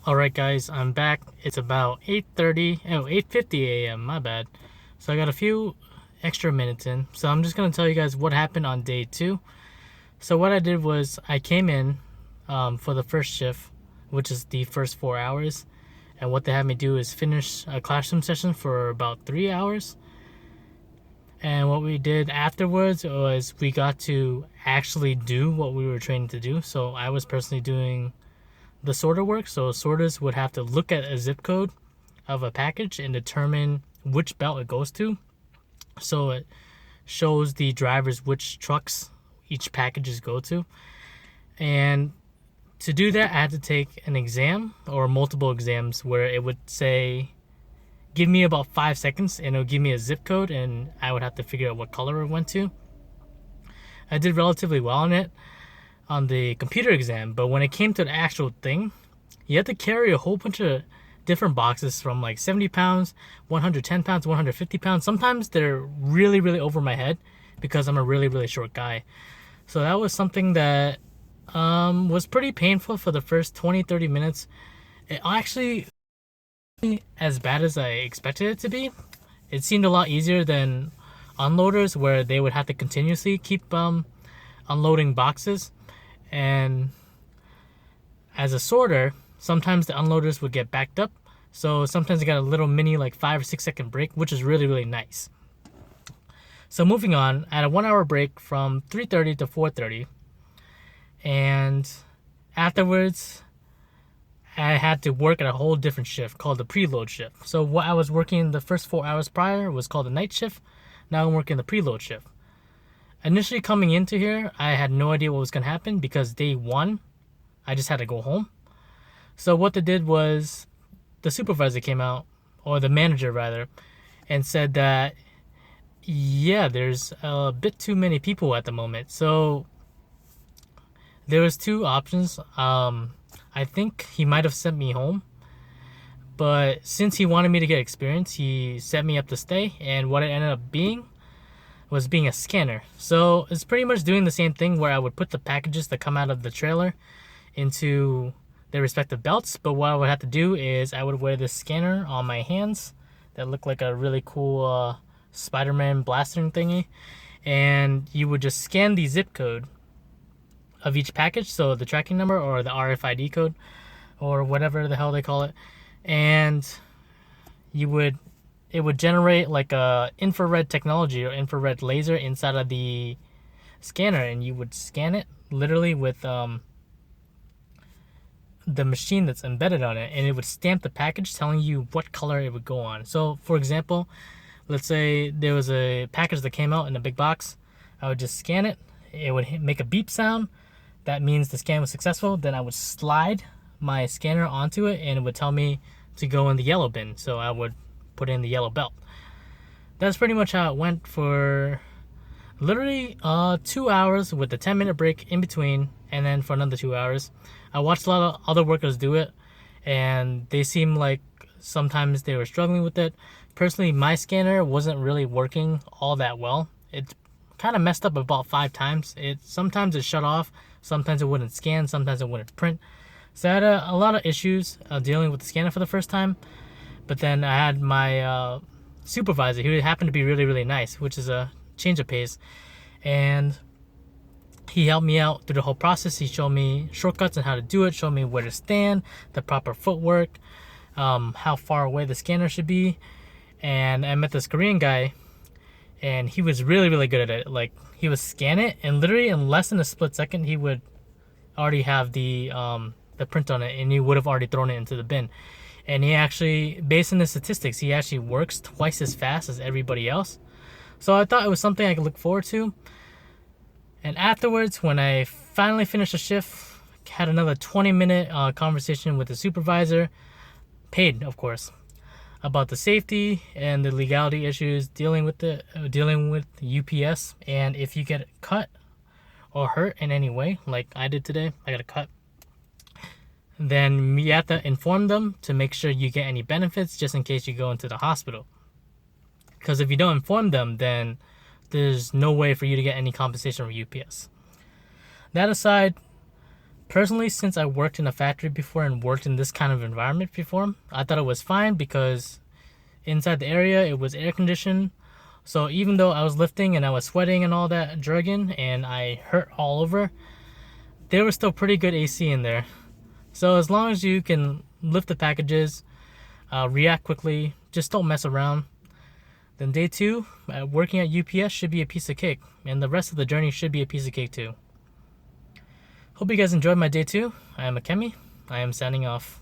Alright guys, I'm back. It's about 8:50 a.m. My bad. So I got a few extra minutes in. So I'm just going to tell you guys what happened on day 2. So what I did was I came in for the first shift, which is the first 4 hours. And what they had me do is finish a classroom session for about 3 hours. And what we did afterwards was we got to actually do what we were trained to do. So I was personally doing the sorter work. So sorters would have to look at a zip code of a package and determine which belt it goes to. So it shows the drivers which trucks each packages go to. And to do that, I had to take an exam or multiple exams where it would say, give me about 5 seconds and it would give me a zip code and I would have to figure out what color it went to. I did relatively well on it on the computer exam, but when it came to the actual thing, you had to carry a whole bunch of different boxes from like 70 pounds, 110 pounds, 150 pounds. Sometimes they're really, really over my head because I'm a really, really short guy. So that was something that was pretty painful for the first 20-30 minutes. It actually as bad as I expected it to be. It seemed a lot easier than unloaders where they would have to continuously keep unloading boxes. And as a sorter, sometimes the unloaders would get backed up. So sometimes I got a little mini like 5 or 6 second break, which is really, really nice. So moving on, I had a 1 hour break from 3:30 to 4:30. And afterwards, I had to work at a whole different shift called the preload shift. So what I was working the first 4 hours prior was called the night shift. Now I'm working the preload shift. Initially coming into here, I had no idea what was going to happen because day 1, I just had to go home. So what they did was the supervisor came out, or the manager rather, and said that, yeah, there's a bit too many people at the moment. So there was 2 options. I think he might have sent me home, but since he wanted me to get experience, he set me up to stay, and what it ended up being was being a scanner. So it's pretty much doing the same thing where I would put the packages that come out of the trailer into their respective belts, but what I would have to do is I would wear this scanner on my hands that looked like a really cool Spider-Man blaster thingy, and you would just scan the zip code of each package, so the tracking number or the RFID code or whatever the hell they call it, and it would generate like a infrared technology or infrared laser inside of the scanner, and you would scan it literally with the machine that's embedded on it, and it would stamp the package telling you what color it would go on. So for example, let's say there was a package that came out in a big box. I would just scan it. It would make a beep sound. That means the scan was successful. Then I would slide my scanner onto it and it would tell me to go in the yellow bin. So I would put in the yellow belt. That's pretty much how it went for literally 2 hours with a 10-minute break in between, and then for another 2 hours. I watched a lot of other workers do it, and they seemed like sometimes they were struggling with it. Personally, my scanner wasn't really working all that well. It kind of messed up about 5 times. Sometimes it shut off, sometimes it wouldn't scan, sometimes it wouldn't print. So I had a lot of issues dealing with the scanner for the first time. But then I had my supervisor, who happened to be really, really nice, which is a change of pace. And he helped me out through the whole process. He showed me shortcuts on how to do it, showed me where to stand, the proper footwork, how far away the scanner should be. And I met this Korean guy, and he was really, really good at it. Like, he would scan it, and literally in less than a split second, he would already have the print on it, and he would have already thrown it into the bin. And he actually, based on the statistics, he actually works twice as fast as everybody else. So I thought it was something I could look forward to. And afterwards, when I finally finished the shift, had another 20-minute conversation with the supervisor, paid, of course, about the safety and the legality issues dealing with UPS. And if you get cut or hurt in any way, like I did today, I got a cut, then you have to inform them to make sure you get any benefits just in case you go into the hospital. Because if you don't inform them, then there's no way for you to get any compensation from UPS. That aside, Personally, since I worked in a factory before and worked in this kind of environment before, I thought it was fine because inside the area it was air conditioned. So even though I was lifting and I was sweating and all that jargon and I hurt all over, there was still pretty good AC in there. So as long as you can lift the packages, react quickly, just don't mess around, then day 2, working at UPS should be a piece of cake. And the rest of the journey should be a piece of cake too. Hope you guys enjoyed my day 2. I am Akemi. I am signing off.